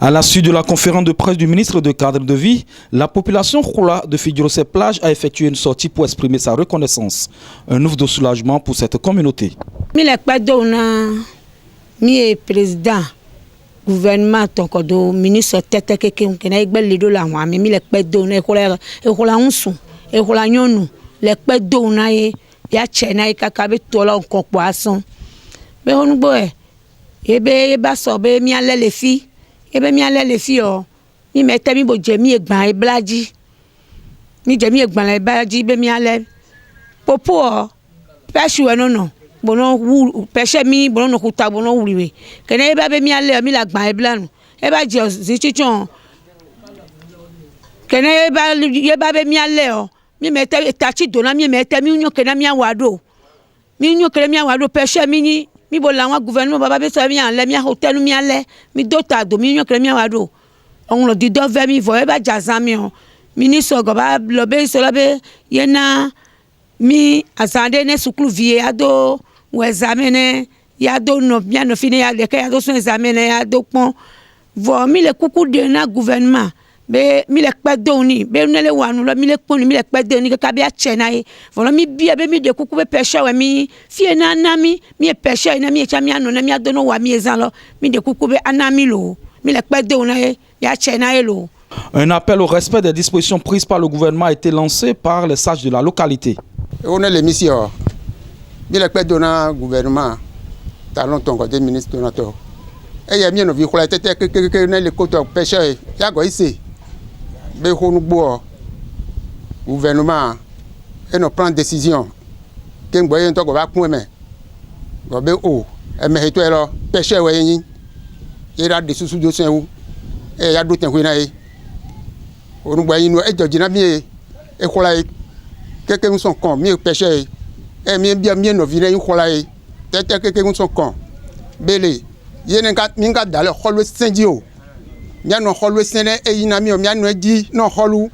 À la suite de la conférence de presse du ministre de Cadre de Vie, la population Khoula de Fidjirosé-Plage a effectué une sortie pour exprimer sa reconnaissance. Un ouf de soulagement pour cette communauté. Mi président gouvernement tonkodo ministre tete keke nkena igbe lido la wa mi le pe do na ekola unsu ekola nyonu le pe do na ye ya chena ikaka be to la nkan po asan be onugbo ebe ba so be mi ale le fi ebe mi ale le fi o mi mete mi bo je mi egban e blaji mi je mi egban le blaji be mi ale popo o pesu enono bono wu pêche mi bono no kuta bono wuriwe kene eba be mi ale mi la gban eblanu eba je zichichon kene eba be mi ale o mi mete tachi dona mi mete mi unyo kene mi awado pêche mi ni mi bo la wa gouvernement baba be so mi ale mi hotel mi ale mi dota do mi unyo kene mi awado on lo di do ve mi vo eba jazami o ministre goba lobe so lobe yena mi azande ne sukulu vie ado ou examiner ya do no bien no fini ya de ya do son examiner ya do pon vo mi le kuku de na gouvernement be mi le pe do ni be ne le wanu lo mi le pon ni mi le pe de ni ka bia chena e vo mi bia be mi de kuku be pêche we mi fie na anami mi e pêche na mi e cha mi anu na mi ado no wa mi ezan lo mi de kuku be anami lo mi le pe de na e ya chena e lo. Un appel au respect des dispositions prises par le gouvernement a été lancé par les sages de la localité. On est l'émission. Il a fait donner gouvernement, talon ton côté ministre donateur. Et il y a bien vu que les côtes pêcheurs, il y a quoi ici. Mais on boit gouvernement et nous prend décision. Qu'un boyen to va point mais. Gobe o, et mais toi là pêcheur ouais yin. Il a des sous de saint ou et il y a d'autres qui naï. On boyen nous et de bien et quoi quelqu'un sont con mieux pêcheur. Et bien nos villes y croient tête quelqu'un sont con belé yenen kat minga dale holu sendio nyano holu sene e inami o miano di no holu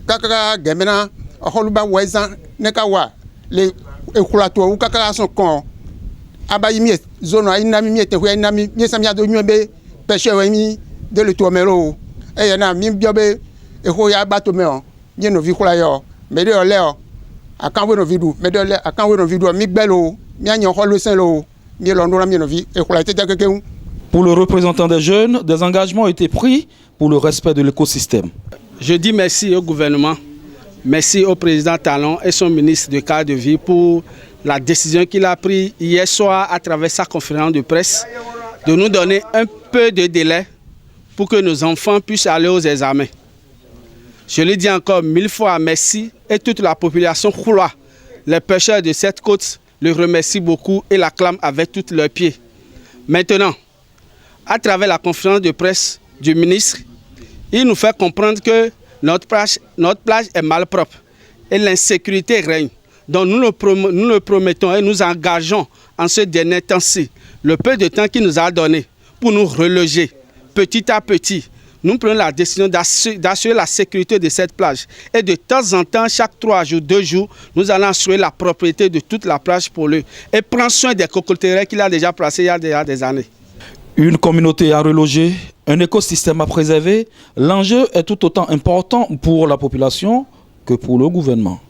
kaka gemena holu ba wezan ne ka wa le ekulato u kaka sont con abayi mi zone inami mi te hu inami mi samia do nyombe pêche mi de le tomero e yana mi biobe e ho ya bato me o nyeno vi croient yo me de ole o akan we no vidéo mais de akan we no vidéo mi gbelo mi anyo holo sen lo mi lo ndora mi no vi e kula tete keke. Pour le représentant des jeunes, des engagements ont été pris pour le respect de l'écosystème. Je dis merci au gouvernement, merci au président Talon et son ministre de Cadre de Vie pour la décision qu'il a prise hier soir à travers sa conférence de presse de nous donner un peu de délai pour que nos enfants puissent aller aux examens. Je le dis encore 1000 fois merci et toute la population Khoula, les pêcheurs de cette côte, le remercient beaucoup et l'acclament avec tous leurs pieds. Maintenant, à travers la conférence de presse du ministre, il nous fait comprendre que notre plage est malpropre et l'insécurité règne. Donc nous le promettons et nous engageons en ce dernier temps-ci le peu de temps qu'il nous a donné pour nous reloger petit à petit. Nous prenons la décision d'assurer la sécurité de cette plage. Et de temps en temps, chaque 3 jours, 2 jours, nous allons assurer la propriété de toute la plage pour lui. Et prendre soin des cocotiers qu'il a déjà placés il y a déjà des années. Une communauté à reloger, un écosystème à préserver, l'enjeu est tout autant important pour la population que pour le gouvernement.